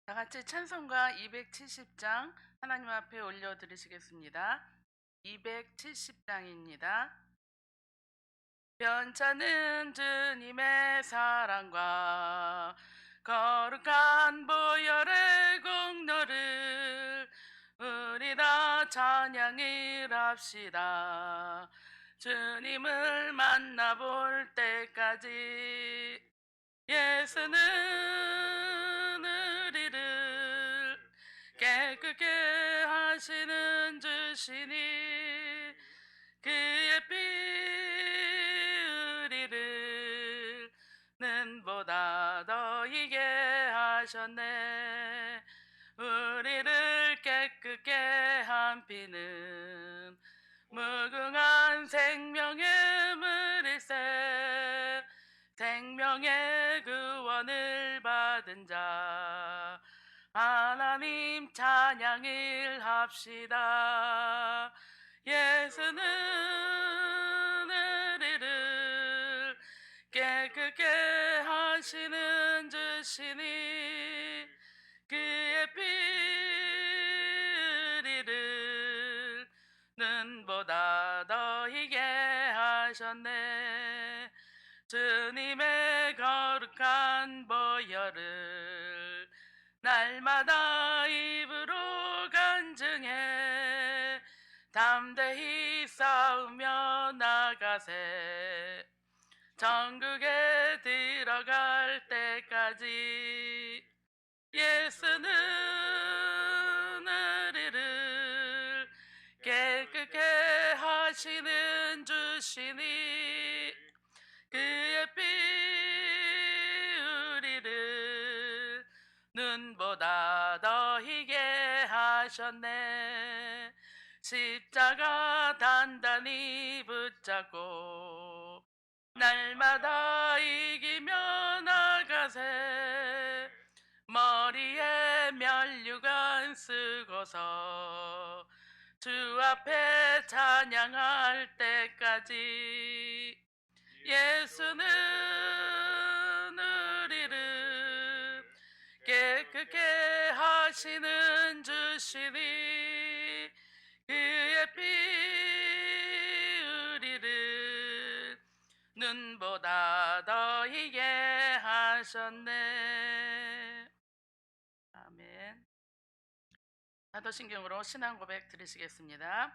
다 같이 찬송가 270장 하나님 앞에 올려드리시겠습니다. 270장입니다. 변찮은 주님의 사랑과 거룩한 보혈의 공로를 우리 다 찬양을 합시다. 주님을 만나볼 때까지 예수는 우리를 깨끗게 하시는 주시니 그의 피 우리를 눈보다 더 희게 하셨네. 우리를 깨끗게 한 피는 무궁한 생명의 물일세. 생명의 구원을 받은 자 하나님 찬양을 합시다. 예수는 우리를 깨끗게 하시는 주시니 그의 피 우리를 눈보다 더 희게 하셨네. 주님의 거룩한 보혈을 날마다 입으로 간증해 담대히 싸우며 나가세. 천국에 들어갈 때까지 예수는 우리를 깨끗게 하시는 주시니 그의 피 우리를 눈보다 더 희게 하셨네. 십자가 단단히 붙잡고 날마다 이기며 나가세. 머리에 면류관 쓰고서 주 앞에 찬양할 때까지 예수는 우리를 깨끗게 하시는 주시니 그의 피 우리를 눈보다 더 희게 하셨네. 아멘. 사도신경으로 신앙 고백 드리시겠습니다.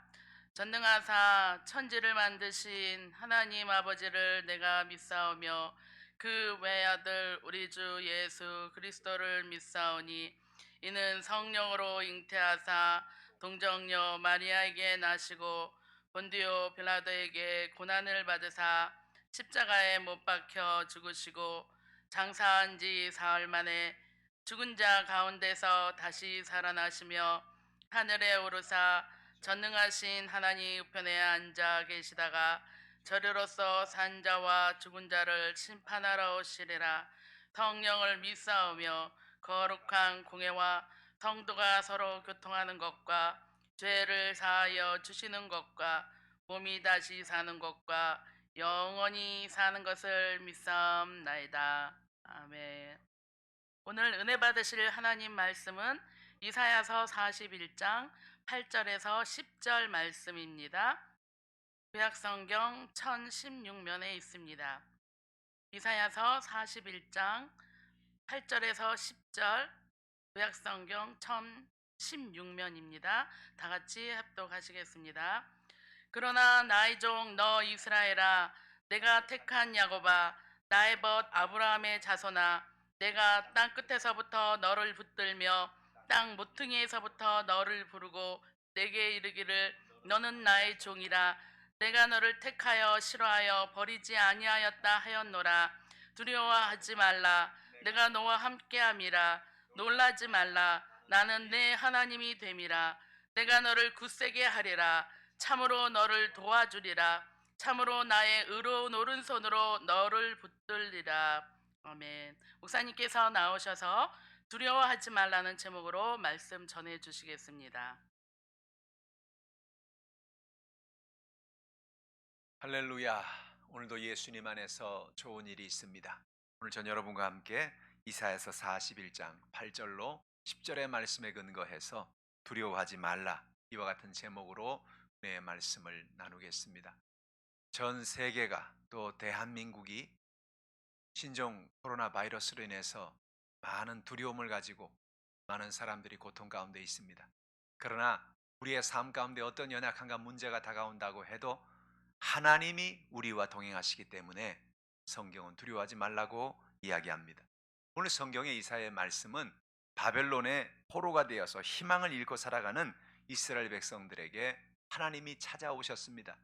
전능하사 천지를 만드신 하나님 아버지를 내가 믿사오며 그 외아들 우리 주 예수 그리스도를 믿사오니 이는 성령으로 잉태하사 동정녀 마리아에게 나시고 본디오 빌라도에게 고난을 받으사 십자가에 못 박혀 죽으시고 장사한 지 사흘 만에 죽은 자 가운데서 다시 살아나시며 하늘에 오르사 전능하신 하나님 우편에 앉아 계시다가 저리로서 산 자와 죽은 자를 심판하러 오시리라. 성령을 믿사오며 거룩한 공회와 성도가 서로 교통하는 것과 죄를 사하여 주시는 것과 몸이 다시 사는 것과 영원히 사는 것을 믿사옵나이다. 아멘. 오늘 은혜 받으실 하나님 말씀은 이사야서 41장 8절에서 10절 말씀입니다. 구약성경 1016면에 있습니다. 이사야서 41장 8절에서 10절 구약성경 1016면입니다. 다 같이 합독하시겠습니다. 그러나 나의 종 너 이스라엘아, 내가 택한 야곱아, 나의 벗 아브라함의 자손아, 내가 땅 끝에서부터 너를 붙들며 땅 모퉁이에서부터 너를 부르고 내게 이르기를 너는 나의 종이라. 내가 너를 택하여 싫어하여 버리지 아니하였다 하였노라. 두려워하지 말라. 내가 너와 함께함이라. 놀라지 말라. 나는 내 하나님이 됨이라. 내가 너를 굳세게 하리라. 참으로 너를 도와주리라. 참으로 나의 의로운 오른손으로 너를 붙들리라. 아멘. 목사님께서 나오셔서 두려워하지 말라는 제목으로 말씀 전해 주시겠습니다. 할렐루야. 오늘도 예수님 안에서 좋은 일이 있습니다. 오늘 전 여러분과 함께 이사야서 41장 8절로 10절의 말씀에 근거해서 두려워하지 말라, 이와 같은 제목으로 내 말씀을 나누겠습니다. 전 세계가 또 대한민국이 신종 코로나 바이러스로 인해서 많은 두려움을 가지고 많은 사람들이 고통 가운데 있습니다. 그러나 우리의 삶 가운데 어떤 연약함과 문제가 다가온다고 해도 하나님이 우리와 동행하시기 때문에 성경은 두려워하지 말라고 이야기합니다. 오늘 성경의 이사야의 말씀은 바벨론의 포로가 되어서 희망을 잃고 살아가는 이스라엘 백성들에게 하나님이 찾아오셨습니다.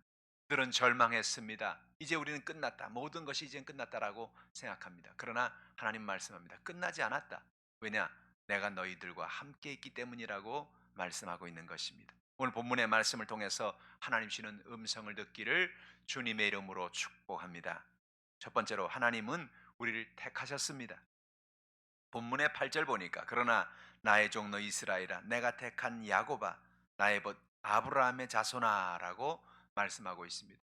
그들은 절망했습니다. 이제 우리는 끝났다. 모든 것이 이젠 끝났다라고 생각합니다. 그러나 하나님 말씀합니다. 끝나지 않았다. 왜냐? 내가 너희들과 함께 있기 때문이라고 말씀하고 있는 것입니다. 오늘 본문의 말씀을 통해서 하나님 주시는 음성을 듣기를 주님의 이름으로 축복합니다. 첫 번째로 하나님은 우리를 택하셨습니다. 본문의 8절 보니까 그러나 나의 종너 이스라엘아 내가 택한 야곱아 나의 벗 아브라함의 자손아라고 말씀하고 있습니다.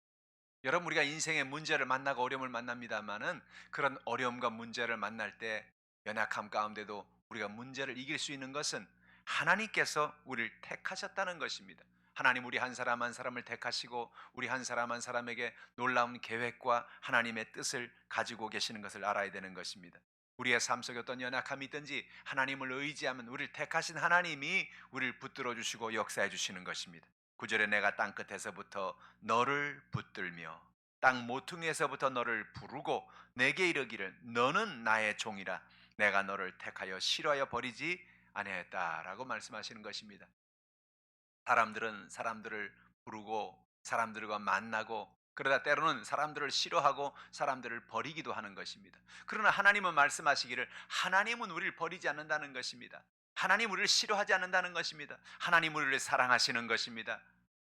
여러분, 우리가 인생의 문제를 만나고 어려움을 만납니다만은 그런 어려움과 문제를 만날 때 연약함 가운데도 우리가 문제를 이길 수 있는 것은 하나님께서 우리를 택하셨다는 것입니다. 하나님 우리 한 사람 한 사람을 택하시고 우리 한 사람 한 사람에게 놀라운 계획과 하나님의 뜻을 가지고 계시는 것을 알아야 되는 것입니다. 우리의 삶 속에 어떤 연약함이 있든지 하나님을 의지하면 우리를 택하신 하나님이 우리를 붙들어 주시고 역사해 주시는 것입니다. 9절에 내가 땅끝에서부터 너를 붙들며 땅 모퉁이에서부터 너를 부르고 내게 이르기를 너는 나의 종이라 내가 너를 택하여 싫어하여 버리지 아니하였다라고 말씀하시는 것입니다. 사람들은 사람들을 부르고 사람들과 만나고 그러다 때로는 사람들을 싫어하고 사람들을 버리기도 하는 것입니다. 그러나 하나님은 말씀하시기를 하나님은 우리를 버리지 않는다는 것입니다. 하나님 우리를 싫어하지 않는다는 것입니다. 하나님 우리를 사랑하시는 것입니다.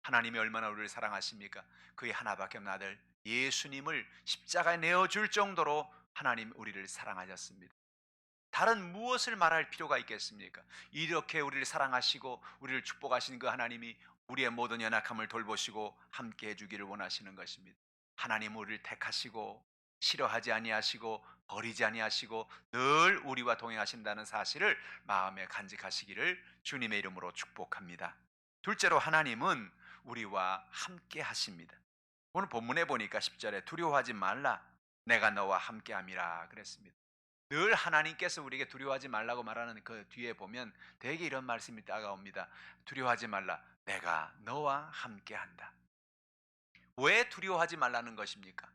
하나님이 얼마나 우리를 사랑하십니까? 그의 하나밖에 없는 아들 예수님을 십자가에 내어줄 정도로 하나님 우리를 사랑하셨습니다. 다른 무엇을 말할 필요가 있겠습니까? 이렇게 우리를 사랑하시고 우리를 축복하신 그 하나님이 우리의 모든 연약함을 돌보시고 함께 해주기를 원하시는 것입니다. 하나님 우리를 택하시고 싫어하지 아니하시고 버리지 아니하시고 늘 우리와 동행하신다는 사실을 마음에 간직하시기를 주님의 이름으로 축복합니다. 둘째로 하나님은 우리와 함께 하십니다. 오늘 본문에 보니까 10절에 두려워하지 말라 내가 너와 함께함이라 그랬습니다. 늘 하나님께서 우리에게 두려워하지 말라고 말하는 그 뒤에 보면 대개 이런 말씀이 따라옵니다. 두려워하지 말라 내가 너와 함께한다. 왜 두려워하지 말라는 것입니까?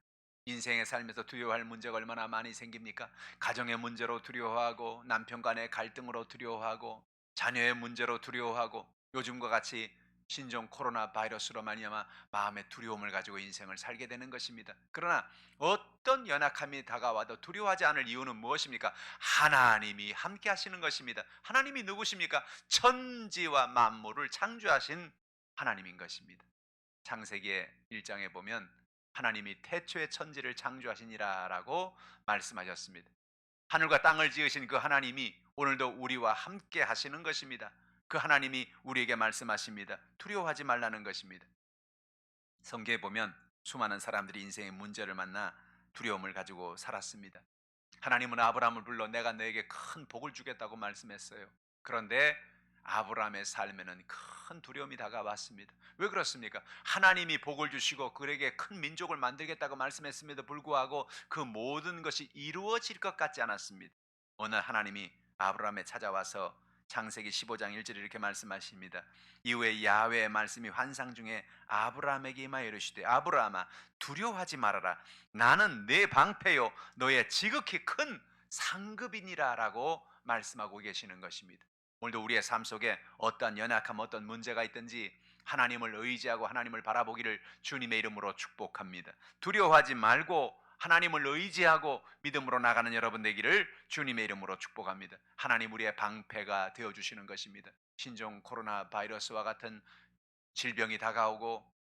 인생의 삶에서 두려워할 문제가 얼마나 많이 생깁니까? 가정의 문제로 두려워하고 남편 간의 갈등으로 두려워하고 자녀의 문제로 두려워하고 요즘과 같이 신종 코로나 바이러스로 말미암아 마음의 두려움을 가지고 인생을 살게 되는 것입니다. 그러나 어떤 연약함이 다가와도 두려워하지 않을 이유는 무엇입니까? 하나님이 함께 하시는 것입니다. 하나님이 누구십니까? 천지와 만물을 창조하신 하나님인 것입니다. 창세기 1장에 보면 하나님이 태초의 천지를 창조하시니라라고 말씀하셨습니다. 하늘과 땅을 지으신 그 하나님이 오늘도 우리와 함께 하시는 것입니다. 그 하나님이 우리에게 말씀하십니다. 두려워하지 말라는 것입니다. 성경에 보면 수많은 사람들이 인생의 문제를 만나 두려움을 가지고 살았습니다. 하나님은 아브라함을 불러 내가 너에게 큰 복을 주겠다고 말씀했어요. 그런데 아브라함의 삶에는 큰 두려움이 다가왔습니다. 왜 그렇습니까? 하나님이 복을 주시고 그에게 큰 민족을 만들겠다고 말씀했음에도 불구하고 그 모든 것이 이루어질 것 같지 않았습니다. 어느 날 하나님이 아브라함에 찾아와서 창세기 15장 1절에 이렇게 말씀하십니다. 이후에 야훼의 말씀이 환상 중에 아브라함에게 임하여 이르시되 아브라함아 두려워하지 말아라 나는 내 방패요 너의 지극히 큰 상급이니라 라고 말씀하고 계시는 것입니다. 오늘도 우리의 삶 속에 어떠한 연약함 어떤 문제가 있든지 하나님을 의지하고 하나님을 바라보기를 주님의 이름으로 축복합니다. 두려워하지 말고 하나님을 의지하고 믿음으로 나가는 여러분 되기를 주님의 이름으로 축복합니다. 하나님 우리의 방패가 되어주시는 것입니다. 신종 코로나 바이러스와 같은 질병이 다가오고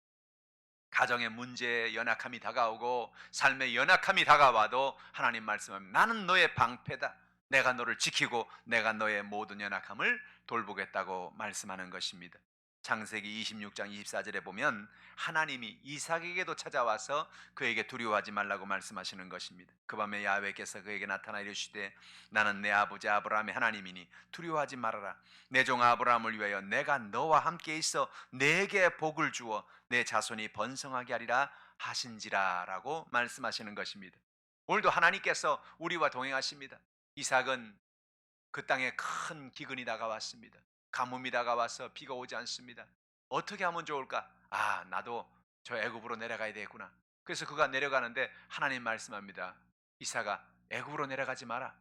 가정의 문제에 연약함이 다가오고 삶의 연약함이 다가와도 하나님 말씀합니다. 나는 너의 방패다. 내가 너를 지키고 내가 너의 모든 연약함을 돌보겠다고 말씀하는 것입니다. 창세기 26장 24절에 보면 하나님이 이삭에게도 찾아와서 그에게 두려워하지 말라고 말씀하시는 것입니다. 그 밤에 야훼께서 그에게 나타나 이르시되 나는 내 아버지 아브라함의 하나님이니 두려워하지 말아라. 내 종 아브라함을 위하여 내가 너와 함께 있어 내게 복을 주어 내 자손이 번성하게 하리라 하신지라라고 말씀하시는 것입니다. 오늘도 하나님께서 우리와 동행하십니다. 이삭은 그 땅에 큰 기근이 다가왔습니다. 가뭄이 다가와서 비가 오지 않습니다. 어떻게 하면 좋을까? 나도 저 애굽으로 내려가야 되겠구나. 그래서 그가 내려가는데 하나님 말씀합니다. 이삭아, 애굽으로 내려가지 마라.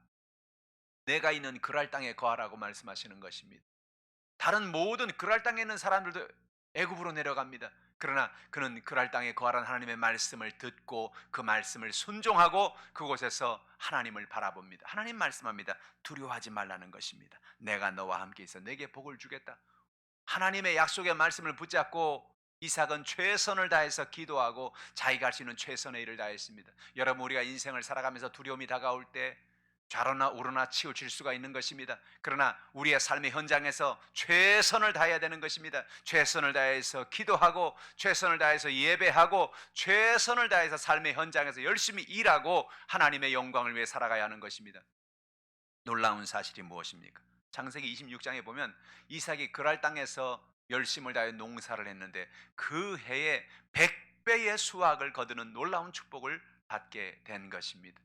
내가 있는 그랄 땅에 거하라고 말씀하시는 것입니다. 다른 모든 그랄 땅에 있는 사람들도 애굽으로 내려갑니다. 그러나 그는 그랄 땅에 거하라는 하나님의 말씀을 듣고 그 말씀을 순종하고 그곳에서 하나님을 바라봅니다. 하나님 말씀합니다. 두려워하지 말라는 것입니다. 내가 너와 함께 있어 내게 복을 주겠다. 하나님의 약속의 말씀을 붙잡고 이삭은 최선을 다해서 기도하고 자기가 할 수 있는 최선의 일을 다했습니다. 여러분, 우리가 인생을 살아가면서 두려움이 다가올 때 좌로나 우로나 치우칠 수가 있는 것입니다. 그러나 우리의 삶의 현장에서 최선을 다해야 되는 것입니다. 최선을 다해서 기도하고 최선을 다해서 예배하고 최선을 다해서 삶의 현장에서 열심히 일하고 하나님의 영광을 위해 살아가야 하는 것입니다. 놀라운 사실이 무엇입니까? 창세기 26장에 보면 이삭이 그랄 땅에서 열심을 다해 농사를 했는데 그 해에 100배의 수확을 거두는 놀라운 축복을 받게 된 것입니다.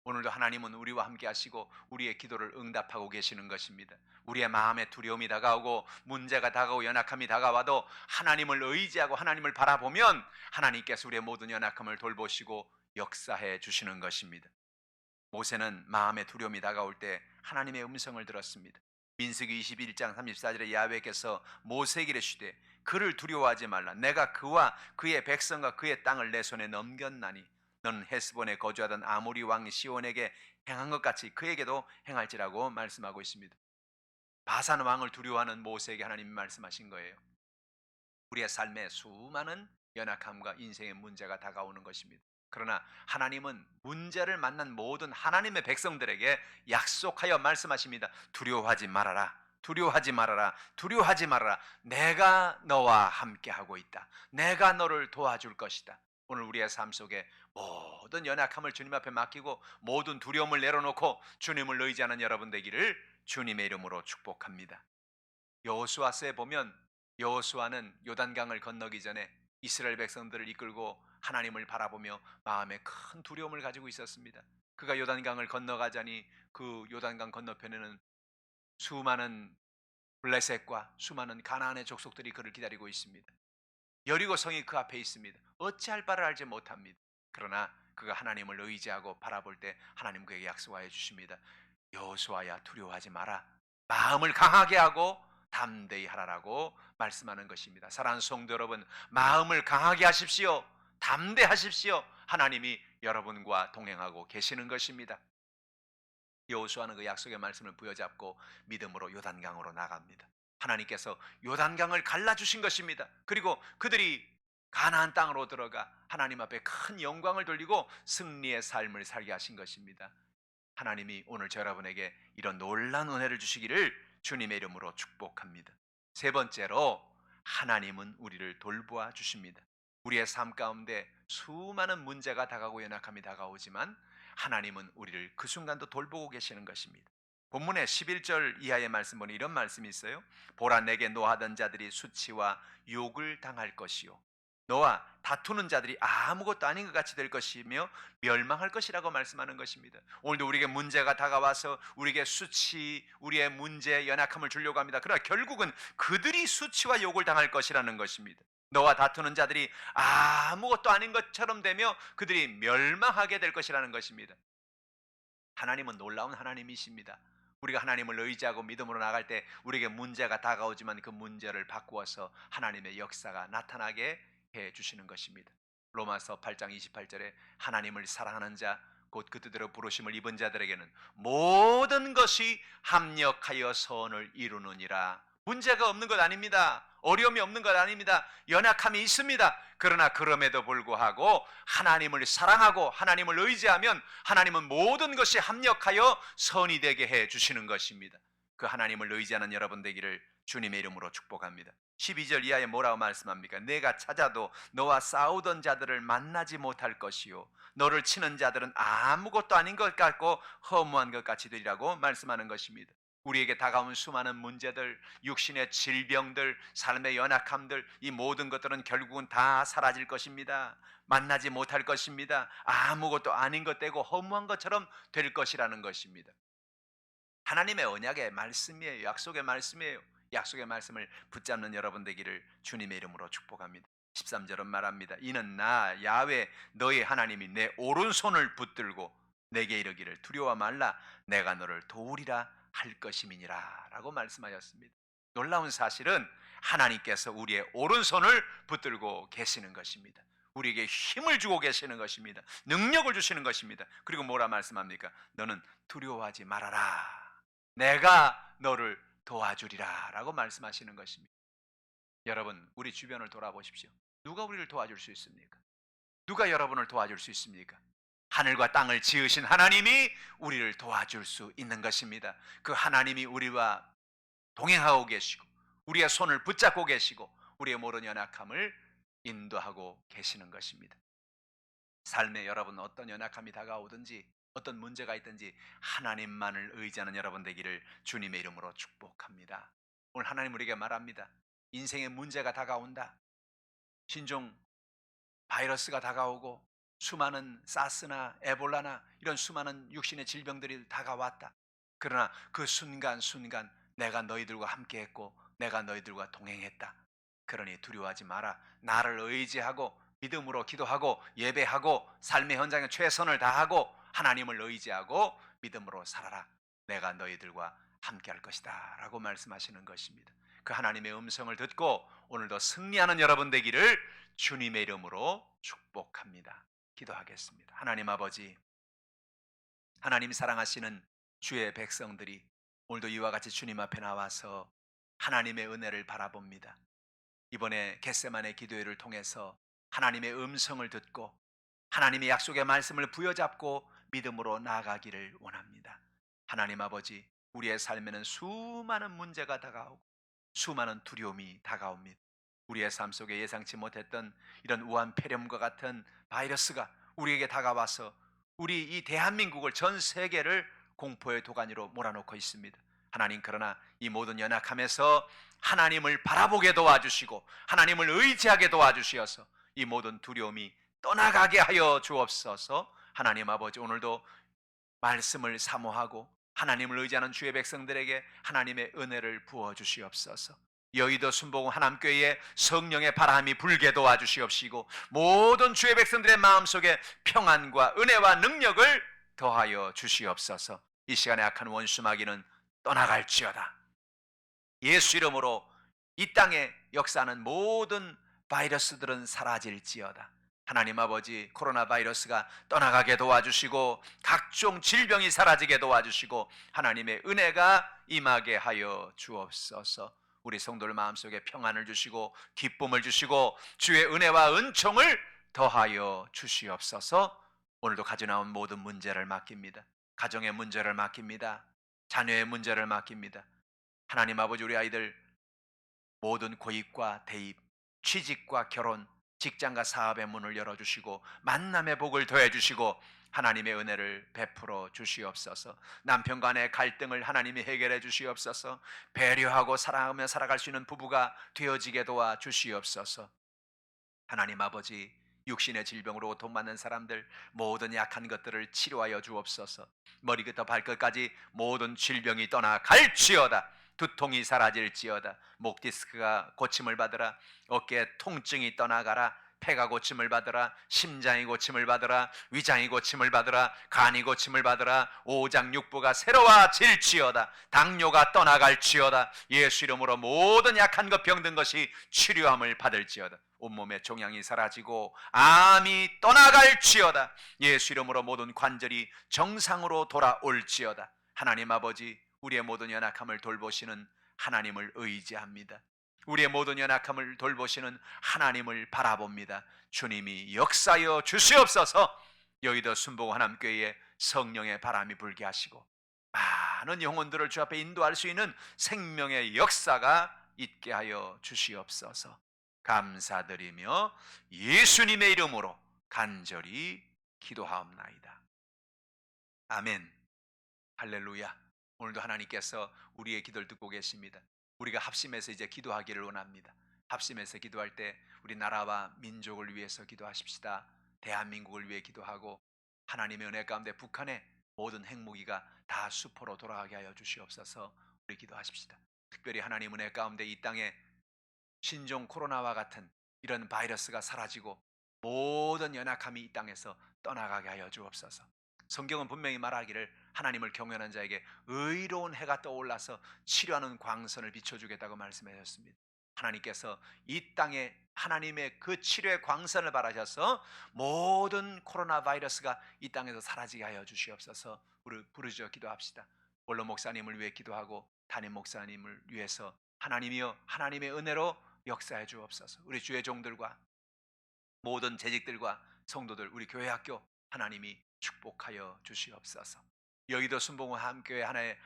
오늘도 하나님은 우리와 함께 하시고 우리의 기도를 응답하고 계시는 것입니다. 우리의 마음에 두려움이 다가오고 문제가 다가오고 연약함이 다가와도 하나님을 의지하고 하나님을 바라보면 하나님께서 우리의 모든 연약함을 돌보시고 역사해 주시는 것입니다. 모세는 마음에 두려움이 다가올 때 하나님의 음성을 들었습니다. 민수기 21장 34절에 야훼께서 모세에게 이르시되 그를 두려워하지 말라. 내가 그와 그의 백성과 그의 땅을 내 손에 넘겼나니 너는 헤스본에 거주하던 아모리 왕 시온에게 행한 것 같이 그에게도 행할지라고 말씀하고 있습니다. 바산 왕을 두려워하는 모세에게 하나님이 말씀하신 거예요. 우리의 삶에 수많은 연약함과 인생의 문제가 다가오는 것입니다. 그러나 하나님은 문제를 만난 모든 하나님의 백성들에게 약속하여 말씀하십니다. 두려워하지 말아라. 두려워하지 말아라. 두려워하지 말아라. 내가 너와 함께하고 있다. 내가 너를 도와줄 것이다. 오늘 우리의 삶 속에 모든 연약함을 주님 앞에 맡기고 모든 두려움을 내려놓고 주님을 의지하는 여러분 되기를 주님의 이름으로 축복합니다. 여호수아서에 보면 여호수아는 요단강을 건너기 전에 이스라엘 백성들을 이끌고 하나님을 바라보며 마음에 큰 두려움을 가지고 있었습니다. 그가 요단강을 건너가자니 그 요단강 건너편에는 수많은 블레셋과 수많은 가나안의 족속들이 그를 기다리고 있습니다. 여리고 성이 그 앞에 있습니다. 어찌할 바를 알지 못합니다. 그러나 그가 하나님을 의지하고 바라볼 때 하나님 그에게 약속하여 주십니다. 여호수아야, 두려워하지 마라. 마음을 강하게 하고 담대히 하라라고 말씀하는 것입니다. 사랑하는 성도 여러분, 마음을 강하게 하십시오. 담대하십시오. 하나님이 여러분과 동행하고 계시는 것입니다. 여호수아는 그 약속의 말씀을 부여잡고 믿음으로 요단강으로 나갑니다. 하나님께서 요단강을 갈라주신 것입니다. 그리고 그들이 가나안 땅으로 들어가 하나님 앞에 큰 영광을 돌리고 승리의 삶을 살게 하신 것입니다. 하나님이 오늘 저 여러분에게 이런 놀라운 은혜를 주시기를 주님의 이름으로 축복합니다. 세 번째로, 하나님은 우리를 돌보아 주십니다. 우리의 삶 가운데 수많은 문제가 다가오고 연약함이 다가오지만 하나님은 우리를 그 순간도 돌보고 계시는 것입니다. 본문의 11절 이하의 말씀 보니 이런 말씀이 있어요. 보라, 내게 노하던 자들이 수치와 욕을 당할 것이요 너와 다투는 자들이 아무것도 아닌 것 같이 될 것이며 멸망할 것이라고 말씀하는 것입니다. 오늘도 우리에게 문제가 다가와서 우리에게 수치, 우리의 문제, 연약함을 주려고 합니다. 그러나 결국은 그들이 수치와 욕을 당할 것이라는 것입니다. 너와 다투는 자들이 아무것도 아닌 것처럼 되며 그들이 멸망하게 될 것이라는 것입니다. 하나님은 놀라운 하나님이십니다. 우리가 하나님을 의지하고 믿음으로 나갈 때 우리에게 문제가 다가오지만 그 문제를 바꾸어서 하나님의 역사가 나타나게 해 주시는 것입니다. 로마서 8장 28절에 하나님을 사랑하는 자 곧 그 뜻대로 부르심을 입은 자들에게는 모든 것이 합력하여 선을 이루느니라. 문제가 없는 것 아닙니다. 어려움이 없는 것 아닙니다. 연약함이 있습니다. 그러나 그럼에도 불구하고 하나님을 사랑하고 하나님을 의지하면 하나님은 모든 것이 합력하여 선이 되게 해 주시는 것입니다. 그 하나님을 의지하는 여러분 되기를 주님의 이름으로 축복합니다. 12절 이하에 뭐라고 말씀합니까? 내가 찾아도 너와 싸우던 자들을 만나지 못할 것이요 너를 치는 자들은 아무것도 아닌 것 같고 허무한 것 같이 되리라고 말씀하는 것입니다. 우리에게 다가온 수많은 문제들, 육신의 질병들, 삶의 연약함들, 이 모든 것들은 결국은 다 사라질 것입니다. 만나지 못할 것입니다. 아무것도 아닌 것 되고 허무한 것처럼 될 것이라는 것입니다. 하나님의 언약의 말씀이에요. 약속의 말씀이에요. 약속의 말씀을 붙잡는 여러분 되기를 주님의 이름으로 축복합니다. 13절은 말합니다. 이는 나 야훼 너의 하나님이 내 오른손을 붙들고 내게 이르기를 두려워 말라 내가 너를 도우리라 할 것임이니라 라고 말씀하셨습니다. 놀라운 사실은 하나님께서 우리의 오른손을 붙들고 계시는 것입니다. 우리에게 힘을 주고 계시는 것입니다. 능력을 주시는 것입니다. 그리고 뭐라 말씀합니까? 너는 두려워하지 말아라. 내가 너를 도와주리라 라고 말씀하시는 것입니다. 여러분, 우리 주변을 돌아보십시오. 누가 우리를 도와줄 수 있습니까? 누가 여러분을 도와줄 수 있습니까? 하늘과 땅을 지으신 하나님이 우리를 도와줄 수 있는 것입니다. 그 하나님이 우리와 동행하고 계시고 우리의 손을 붙잡고 계시고 우리의 모든 연약함을 인도하고 계시는 것입니다. 삶에 여러분 어떤 연약함이 다가오든지 어떤 문제가 있든지 하나님만을 의지하는 여러분 되기를 주님의 이름으로 축복합니다. 오늘 하나님 우리에게 말합니다. 인생의 문제가 다가온다. 신종 바이러스가 다가오고 수많은 사스나 에볼라나 이런 수많은 육신의 질병들이 다가왔다. 그러나 그 순간순간 내가 너희들과 함께했고 내가 너희들과 동행했다. 그러니 두려워하지 마라. 나를 의지하고 믿음으로 기도하고 예배하고 삶의 현장에 최선을 다하고 하나님을 의지하고 믿음으로 살아라. 내가 너희들과 함께할 것이다 라고 말씀하시는 것입니다. 그 하나님의 음성을 듣고 오늘도 승리하는 여러분 되기를 주님의 이름으로 축복합니다. 기도하겠습니다. 하나님 아버지, 하나님 사랑하시는 주의 백성들이 오늘도 이와 같이 주님 앞에 나와서 하나님의 은혜를 바라봅니다. 이번에 겟세마네 기도회를 통해서 하나님의 음성을 듣고 하나님의 약속의 말씀을 부여잡고 믿음으로 나아가기를 원합니다. 하나님 아버지, 우리의 삶에는 수많은 문제가 다가오고 수많은 두려움이 다가옵니다. 우리의 삶 속에 예상치 못했던 이런 우한 폐렴과 같은 바이러스가 우리에게 다가와서 우리 이 대한민국을, 전 세계를 공포의 도가니로 몰아넣고 있습니다. 하나님, 그러나 이 모든 연약함에서 하나님을 바라보게 도와주시고 하나님을 의지하게 도와주시어서 이 모든 두려움이 떠나가게 하여 주옵소서. 하나님 아버지, 오늘도 말씀을 사모하고 하나님을 의지하는 주의 백성들에게 하나님의 은혜를 부어주시옵소서. 여의도 순복음 하남교회에 성령의 바람이 불게 도와주시옵시고 모든 주의 백성들의 마음속에 평안과 은혜와 능력을 더하여 주시옵소서. 이 시간에 악한 원수 마귀는 떠나갈지어다. 예수 이름으로 이 땅에 역사하는 모든 바이러스들은 사라질지어다. 하나님 아버지, 코로나 바이러스가 떠나가게 도와주시고 각종 질병이 사라지게 도와주시고 하나님의 은혜가 임하게 하여 주옵소서. 우리 성도들 마음속에 평안을 주시고 기쁨을 주시고 주의 은혜와 은총을 더하여 주시옵소서. 오늘도 가져나온 모든 문제를 맡깁니다. 가정의 문제를 맡깁니다. 자녀의 문제를 맡깁니다. 하나님 아버지, 우리 아이들 모든 고입과 대입, 취직과 결혼, 직장과 사업의 문을 열어주시고 만남의 복을 더해주시고 하나님의 은혜를 베풀어 주시옵소서. 남편 간의 갈등을 하나님이 해결해 주시옵소서. 배려하고 사랑하며 살아갈 수 있는 부부가 되어지게 도와 주시옵소서. 하나님 아버지, 육신의 질병으로 고통받는 사람들 모든 약한 것들을 치료하여 주옵소서. 머리부터 발끝까지 모든 질병이 떠나갈지어다. 두통이 사라질지어다. 목 디스크가 고침을 받으라. 어깨 통증이 떠나가라. 폐가 고침을 받으라. 심장이 고침을 받으라. 위장이 고침을 받으라. 간이 고침을 받으라. 오장육부가 새로워질지어다. 당뇨가 떠나갈지어다. 예수 이름으로 모든 약한 것 병든 것이 치료함을 받을지어다. 온몸의 종양이 사라지고 암이 떠나갈지어다. 예수 이름으로 모든 관절이 정상으로 돌아올지어다. 하나님 아버지, 우리의 모든 연약함을 돌보시는 하나님을 의지합니다. 우리의 모든 연약함을 돌보시는 하나님을 바라봅니다. 주님이 역사하여 주시옵소서. 여의도 순복음 하남교회에 성령의 바람이 불게 하시고 많은 영혼들을 주 앞에 인도할 수 있는 생명의 역사가 있게 하여 주시옵소서. 감사드리며 예수님의 이름으로 간절히 기도하옵나이다. 아멘. 할렐루야. 오늘도 하나님께서 우리의 기도를 듣고 계십니다. 우리가 합심해서 이제 기도하기를 원합니다. 합심해서 기도할 때 우리 나라와 민족을 위해서 기도하십시다. 대한민국을 위해 기도하고 하나님의 은혜 가운데 북한의 모든 핵무기가 다 수포로 돌아가게 하여 주시옵소서. 우리 기도하십시다. 특별히 하나님 은혜 가운데 이 땅에 신종 코로나와 같은 이런 바이러스가 사라지고 모든 연약함이 이 땅에서 떠나가게 하여 주옵소서. 성경은 분명히 말하기를 하나님을 경외하는 자에게 의로운 해가 떠올라서 치료하는 광선을 비춰주겠다고 말씀하셨습니다. 하나님께서 이 땅에 하나님의 그 치료의 광선을 바라셔서 모든 코로나 바이러스가 이 땅에서 사라지게 하여 주시옵소서. 우리 부르짖어 기도합시다. 원로 목사님을 위해 기도하고 담임 목사님을 위해서 하나님이여 하나님의 은혜로 역사해 주옵소서. 우리 주의 종들과 모든 재직들과 성도들, 우리 교회 학교 하나님이 축복하여 주시옵소서. 여의도 순복음 한교회 하나의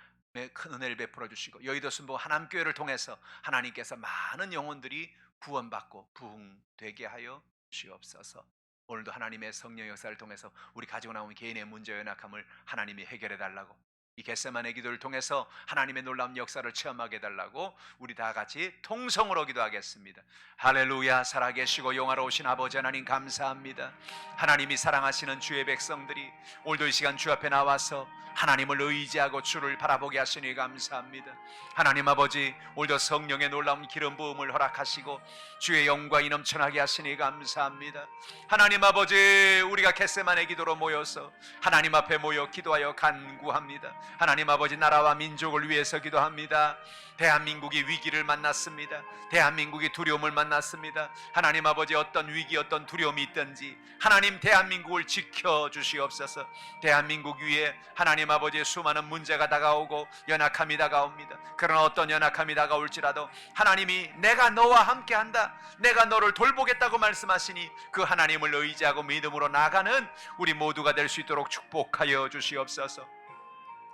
큰 은혜를 베풀어 주시고 여의도 순복음 하남교회를 통해서 하나님께서 많은 영혼들이 구원받고 부흥되게 하여 주시옵소서. 오늘도 하나님의 성령 역사를 통해서 우리 가지고 나온 개인의 문제 연약함을 하나님이 해결해 달라고, 이 겟세마네 기도를 통해서 하나님의 놀라운 역사를 체험하게 해달라고 우리 다 같이 통성으로 기도하겠습니다. 할렐루야. 살아계시고 영화로우신 아버지 하나님 감사합니다. 하나님이 사랑하시는 주의 백성들이 오늘도 이 시간 주 앞에 나와서 하나님을 의지하고 주를 바라보게 하시니 감사합니다. 하나님 아버지, 오늘도 성령의 놀라운 기름 부음을 허락하시고 주의 영광이 넘쳐나게 하시니 감사합니다. 하나님 아버지, 우리가 겟세마네 기도로 모여서 하나님 앞에 모여 기도하여 간구합니다. 하나님 아버지, 나라와 민족을 위해서 기도합니다. 대한민국이 위기를 만났습니다. 대한민국이 두려움을 만났습니다. 하나님 아버지, 어떤 위기 어떤 두려움이 있든지 하나님 대한민국을 지켜주시옵소서. 대한민국 위에 하나님 아버지 수많은 문제가 다가오고 연약함이 다가옵니다. 그러나 어떤 연약함이 다가올지라도 하나님이 내가 너와 함께한다, 내가 너를 돌보겠다고 말씀하시니 그 하나님을 의지하고 믿음으로 나아가는 우리 모두가 될 수 있도록 축복하여 주시옵소서.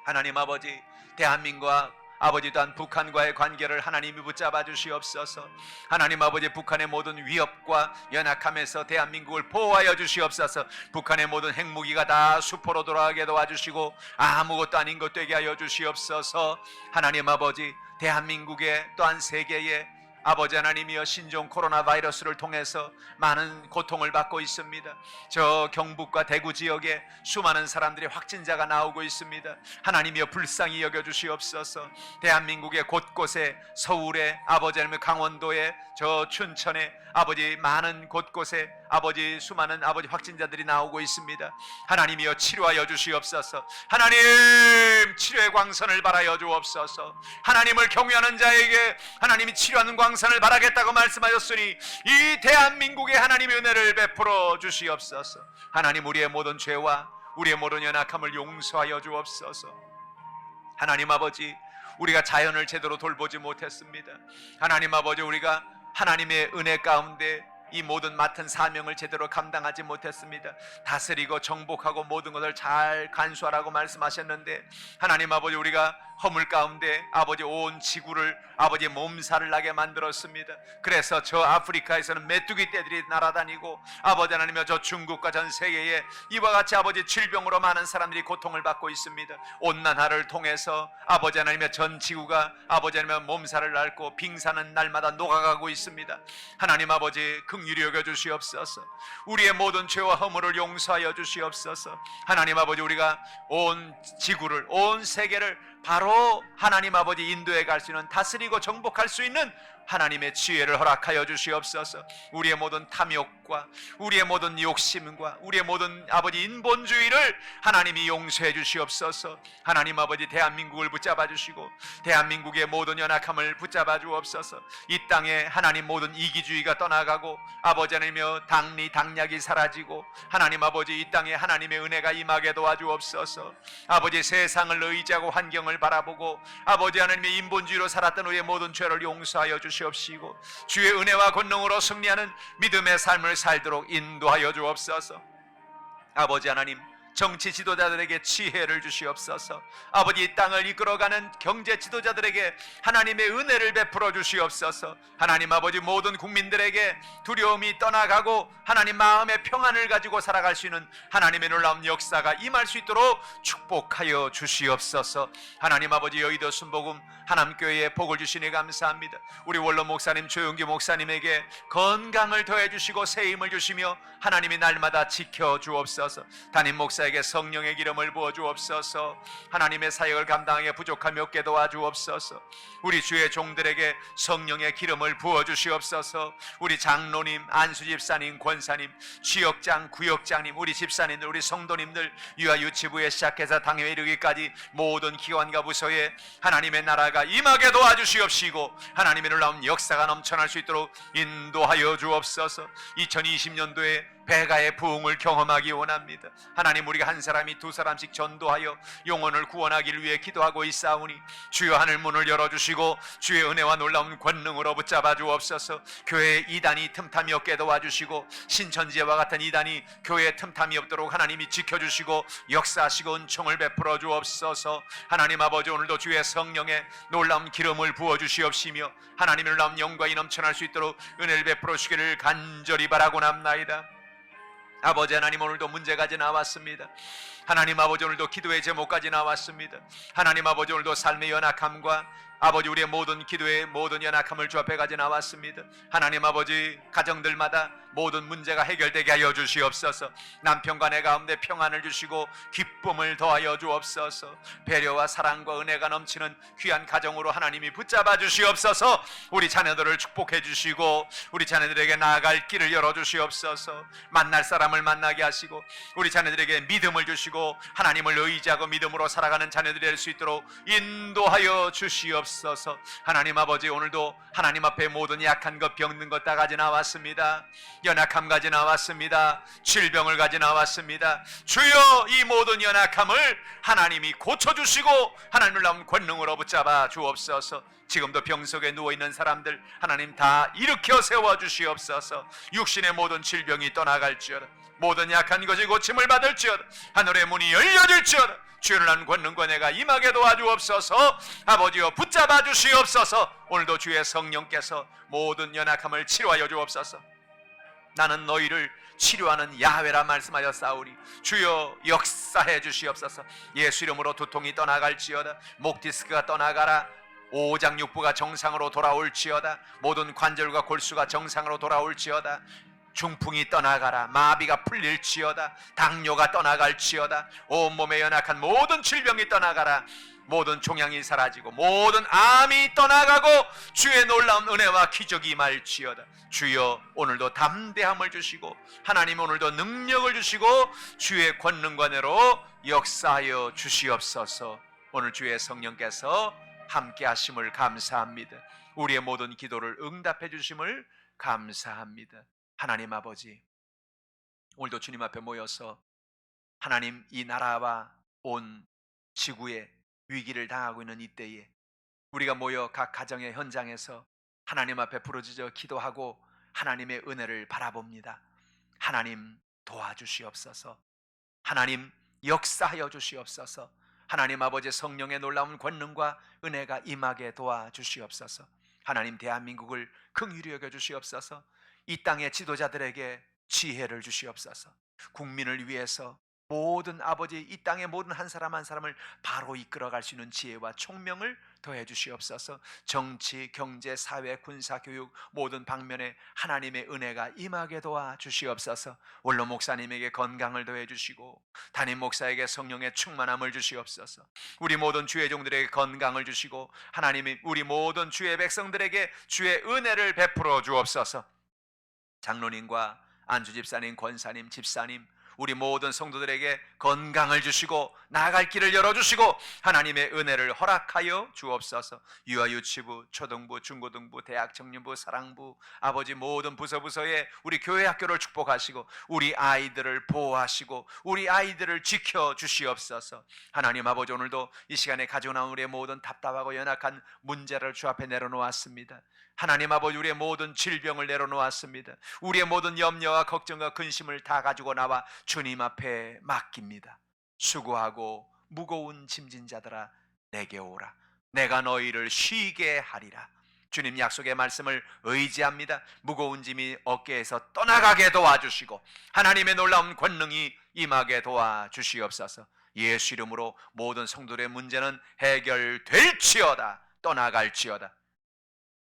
하나님 아버지, 대한민국과 아버지 또한 북한과의 관계를 하나님이 붙잡아 주시옵소서. 하나님 아버지, 북한의 모든 위협과 연약함에서 대한민국을 보호하여 주시옵소서. 북한의 모든 핵무기가 다 수포로 돌아가게 도와주시고 아무것도 아닌 것 되게 하여 주시옵소서. 하나님 아버지, 대한민국의 또한 세계의 아버지 하나님이여 신종 코로나 바이러스를 통해서 많은 고통을 받고 있습니다. 저 경북과 대구 지역에 수많은 사람들이 확진자가 나오고 있습니다. 하나님이여 불쌍히 여겨주시옵소서. 대한민국의 곳곳에, 서울에, 아버지 하나님 강원도에, 저 춘천에 아버지 많은 곳곳에 아버지 수많은 아버지 확진자들이 나오고 있습니다. 하나님이여 치료하여 주시옵소서. 하나님 치료의 광선을 바라여 주옵소서. 하나님을 경외하는 자에게 하나님이 치료하는 광선을 바라겠다고 말씀하셨으니 이 대한민국에 하나님의 은혜를 베풀어 주시옵소서. 하나님, 우리의 모든 죄와 우리의 모든 연약함을 용서하여 주옵소서. 하나님 아버지, 우리가 자연을 제대로 돌보지 못했습니다. 하나님 아버지, 우리가 하나님의 은혜 가운데 이 모든 맡은 사명을 제대로 감당하지 못했습니다. 다스리고 정복하고 모든 것을 잘 간수하라고 말씀하셨는데 하나님 아버지, 우리가 허물 가운데 아버지 온 지구를 아버지 몸살을 나게 만들었습니다. 그래서 저 아프리카에서는 메뚜기 떼들이 날아다니고 아버지 하나님이여 저 중국과 전 세계에 이와 같이 아버지 질병으로 많은 사람들이 고통을 받고 있습니다. 온난화를 통해서 아버지 하나님이여 전 지구가 아버지 하나님이여 몸살을 앓고 빙산은 날마다 녹아가고 있습니다. 하나님 아버지, 긍휼히 여겨 주시옵소서. 우리의 모든 죄와 허물을 용서하여 주시옵소서. 하나님 아버지, 우리가 온 지구를, 온 세계를 바로 하나님 아버지 인도에 갈 수 있는, 다스리고 정복할 수 있는 하나님의 지혜를 허락하여 주시옵소서. 우리의 모든 탐욕과 우리의 모든 욕심과 우리의 모든 아버지 인본주의를 하나님이 용서해 주시옵소서. 하나님 아버지, 대한민국을 붙잡아 주시고 대한민국의 모든 연약함을 붙잡아 주옵소서. 이 땅에 하나님 모든 이기주의가 떠나가고 아버지 하나님이여 당리 당략이 사라지고 하나님 아버지 이 땅에 하나님의 은혜가 임하게 도와주옵소서. 아버지, 세상을 의지하고 환경을 바라보고 아버지 하나님의 인본주의로 살았던 우리의 모든 죄를 용서하여 주시옵소서. 주의 은혜와 권능으로 승리하는 믿음의 삶을 살도록 인도하여 주옵소서. 아버지 하나님, 정치 지도자들에게 지혜를 주시옵소서. 아버지, 이 땅을 이끌어가는 경제 지도자들에게 하나님의 은혜를 베풀어 주시옵소서. 하나님 아버지, 모든 국민들에게 두려움이 떠나가고 하나님 마음의 평안을 가지고 살아갈 수 있는 하나님의 놀라운 역사가 임할 수 있도록 축복하여 주시옵소서. 하나님 아버지, 여의도 순복음 하남교회에 복을 주시니 감사합니다. 우리 원로 목사님 조용기 목사님에게 건강을 더해 주시고 새 힘을 주시며 하나님이 날마다 지켜 주옵소서. 담임 목사에게 성령의 기름을 부어 주옵소서. 하나님의 사역을 감당하기에 부족함이 없게 도와주옵소서. 우리 주의 종들에게 성령의 기름을 부어 주시옵소서. 우리 장로님, 안수 집사님, 권사님, 지역장, 구역장님, 우리 집사님들, 우리 성도님들, 유아 유치부에 시작해서 당회에 이르기까지 모든 기관과 부서에 하나님의 나라가 임하게 도와주시옵시고 하나님의 놀라운 역사가 넘쳐날 수 있도록 인도하여 주옵소서. 2020년도에 배가의 부흥을 경험하기 원합니다. 하나님, 우리가 한 사람이 두 사람씩 전도하여 영혼을 구원하기를 위해 기도하고 있사오니 주여 하늘 문을 열어주시고 주의 은혜와 놀라운 권능으로 붙잡아 주옵소서. 교회의 이단이 틈탐이 없게 도와주시고 신천지와 같은 이단이 교회에 틈탐이 없도록 하나님이 지켜주시고 역사하시고 은총을 베풀어 주옵소서. 하나님 아버지, 오늘도 주의 성령의 놀라운 기름을 부어주시옵시며 하나님의 놀라운 영광이 넘쳐날 수 있도록 은혜를 베풀어 주시기를 간절히 바라고나옵나이다. 아버지 하나님, 오늘도 문제까지 나왔습니다. 하나님 아버지, 오늘도 기도의 제목까지 나왔습니다. 하나님 아버지, 오늘도 삶의 연약함과 아버지 우리의 모든 기도의 모든 연약함을 주 앞에 가져 나왔습니다. 하나님 아버지, 가정들마다 모든 문제가 해결되게 하여 주시옵소서. 남편과 내 가운데 평안을 주시고 기쁨을 더하여 주옵소서. 배려와 사랑과 은혜가 넘치는 귀한 가정으로 하나님이 붙잡아 주시옵소서. 우리 자녀들을 축복해 주시고 우리 자녀들에게 나아갈 길을 열어 주시옵소서. 만날 사람을 만나게 하시고 우리 자녀들에게 믿음을 주시고 하나님을 의지하고 믿음으로 살아가는 자녀들이 될 수 있도록 인도하여 주시옵소서. 하나님 아버지, 오늘도 하나님 앞에 모든 약한 것, 병든 것 다 가져 나왔습니다. 연약함 가져 나왔습니다. 질병을 가져 나왔습니다. 주여, 이 모든 연약함을 하나님이 고쳐주시고 하나님을 나온 권능으로 붙잡아 주옵소서. 지금도 병 속에 누워있는 사람들 하나님 다 일으켜 세워주시옵소서. 육신의 모든 질병이 떠나갈지어다. 모든 약한 것이 고침을 받을지어다. 하늘의 문이 열려질지어다. 주를 난 권능과 내가 임하게 도와주옵소서. 아버지여, 붙잡아 주시옵소서. 오늘도 주의 성령께서 모든 연약함을 치료하여 주옵소서. 나는 너희를 치료하는 야훼라 말씀하셨사오니 주여 역사해 주시옵소서. 예수 이름으로 두통이 떠나갈지어다. 목 디스크가 떠나가라. 오장육부가 정상으로 돌아올지어다. 모든 관절과 골수가 정상으로 돌아올지어다. 중풍이 떠나가라. 마비가 풀릴지어다. 당뇨가 떠나갈지어다. 온몸에 연약한 모든 질병이 떠나가라. 모든 종양이 사라지고 모든 암이 떠나가고 주의 놀라운 은혜와 기적이 임할지어다. 주여, 오늘도 담대함을 주시고 하나님 오늘도 능력을 주시고 주의 권능과 은혜로 역사하여 주시옵소서. 오늘 주의 성령께서 함께 하심을 감사합니다. 우리의 모든 기도를 응답해 주심을 감사합니다. 하나님 아버지, 오늘도 주님 앞에 모여서 하나님, 이 나라와 온 지구에 위기를 당하고 있는 이때에 우리가 모여 각 가정의 현장에서 하나님 앞에 부르짖어 기도하고 하나님의 은혜를 바라봅니다. 하나님 도와주시옵소서. 하나님 역사하여 주시옵소서. 하나님 아버지, 성령의 놀라운 권능과 은혜가 임하게 도와주시옵소서. 하나님, 대한민국을 긍휼히 여겨 주시옵소서. 이 땅의 지도자들에게 지혜를 주시옵소서. 국민을 위해서 모든 아버지, 이 땅의 모든 한 사람 한 사람을 바로 이끌어갈 수 있는 지혜와 총명을 더해 주시옵소서. 정치, 경제, 사회, 군사, 교육 모든 방면에 하나님의 은혜가 임하게 도와 주시옵소서. 원로 목사님에게 건강을 더해 주시고 담임 목사에게 성령의 충만함을 주시옵소서. 우리 모든 주의 종들에게 건강을 주시고 하나님이 우리 모든 주의 백성들에게 주의 은혜를 베풀어 주옵소서. 장로님과 안주 집사님, 권사님, 집사님, 우리 모든 성도들에게 건강을 주시고 나아갈 길을 열어주시고 하나님의 은혜를 허락하여 주옵소서. 유아 유치부, 초등부, 중고등부, 대학 청년부, 사랑부, 아버지 모든 부서에 우리 교회 학교를 축복하시고 우리 아이들을 보호하시고 우리 아이들을 지켜주시옵소서. 하나님 아버지, 오늘도 이 시간에 가지고 나온 우리의 모든 답답하고 연약한 문제를 주 앞에 내려놓았습니다. 하나님 아버지, 우리의 모든 질병을 내려놓았습니다. 우리의 모든 염려와 걱정과 근심을 다 가지고 나와 주님 앞에 맡깁니다. 수고하고 무거운 짐진 자들아 내게 오라. 내가 너희를 쉬게 하리라. 주님 약속의 말씀을 의지합니다. 무거운 짐이 어깨에서 떠나가게 도와주시고 하나님의 놀라운 권능이 임하게 도와주시옵소서. 예수 이름으로 모든 성도들의 문제는 해결될지어다. 떠나갈지어다.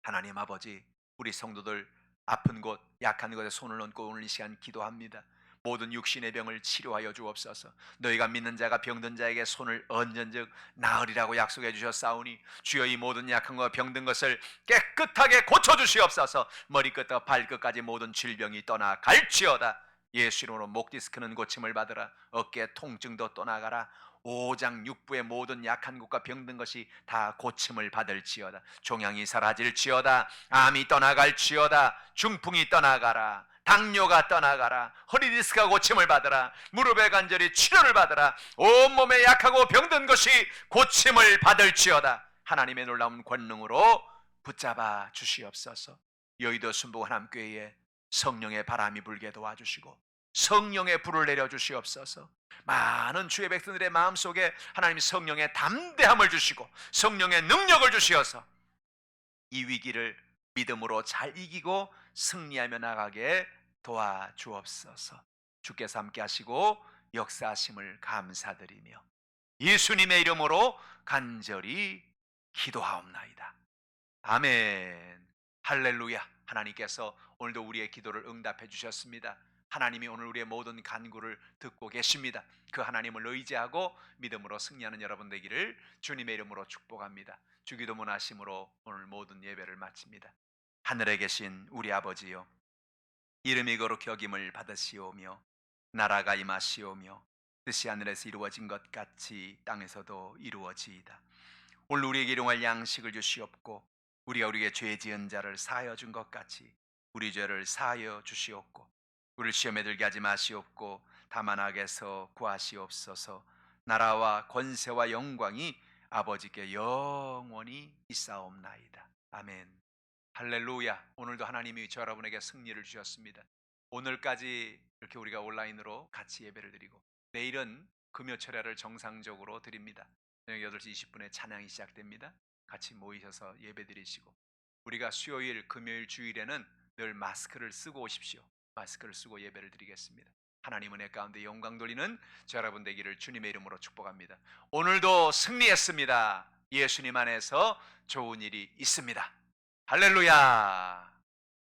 하나님 아버지, 우리 성도들 아픈 곳, 약한 곳에 손을 얹고 오늘 이 시간 기도합니다. 모든 육신의 병을 치료하여 주옵소서. 너희가 믿는 자가 병든 자에게 손을 얹은즉 나으리라고 약속해 주셨사오니 주여 이 모든 약한 것과 병든 것을 깨끗하게 고쳐 주시옵소서. 머리끝부터 발끝까지 모든 질병이 떠나갈지어다. 예수 이름으로 목 디스크는 고침을 받으라. 어깨 통증도 떠나가라. 오장 육부의 모든 약한 곳과 병든 것이 다 고침을 받을지어다. 종양이 사라질지어다. 암이 떠나갈지어다. 중풍이 떠나가라. 당뇨가 떠나가라. 허리디스크가 고침을 받으라. 무릎의 관절이 치료를 받으라. 온몸에 약하고 병든 것이 고침을 받을지어다. 하나님의 놀라운 권능으로 붙잡아 주시옵소서. 여의도 순복음교회에 성령의 바람이 불게 도와주시고 성령의 불을 내려 주시옵소서. 많은 주의 백성들의 마음속에 하나님이 성령의 담대함을 주시고 성령의 능력을 주시어서 이 위기를 믿음으로 잘 이기고 승리하며 나가게 도와주옵소서. 주께서 함께 하시고 역사하심을 감사드리며 예수님의 이름으로 간절히 기도하옵나이다. 아멘. 할렐루야. 하나님께서 오늘도 우리의 기도를 응답해 주셨습니다. 하나님이 오늘 우리의 모든 간구를 듣고 계십니다. 그 하나님을 의지하고 믿음으로 승리하는 여러분 되기를 주님의 이름으로 축복합니다. 주기도문 하심으로 오늘 모든 예배를 마칩니다. 하늘에 계신 우리 아버지요, 이름이 거룩히 여김을 받으시오며 나라가 임하시오며 뜻이 하늘에서 이루어진 것 같이 땅에서도 이루어지이다. 오늘 우리에게 일용할 양식을 주시옵고 우리가 우리에게 죄 지은 자를 사하여 준 것 같이 우리 죄를 사하여 주시옵고 우리를 시험에 들게 하지 마시옵고 다만 악에서 구하시옵소서. 나라와 권세와 영광이 아버지께 영원히 있사옵나이다. 아멘. 할렐루야. 오늘도 하나님이 저 여러분에게 승리를 주셨습니다. 오늘까지 이렇게 우리가 온라인으로 같이 예배를 드리고 내일은 금요철야를 정상적으로 드립니다. 저녁 8시 20분에 찬양이 시작됩니다. 같이 모이셔서 예배 드리시고 우리가 수요일, 금요일, 주일에는 늘 마스크를 쓰고 오십시오. 마스크를 쓰고 예배를 드리겠습니다. 하나님 은혜 가운데 영광 돌리는 저 여러분 되기를 주님의 이름으로 축복합니다. 오늘도 승리했습니다. 예수님 안에서 좋은 일이 있습니다. 할렐루야.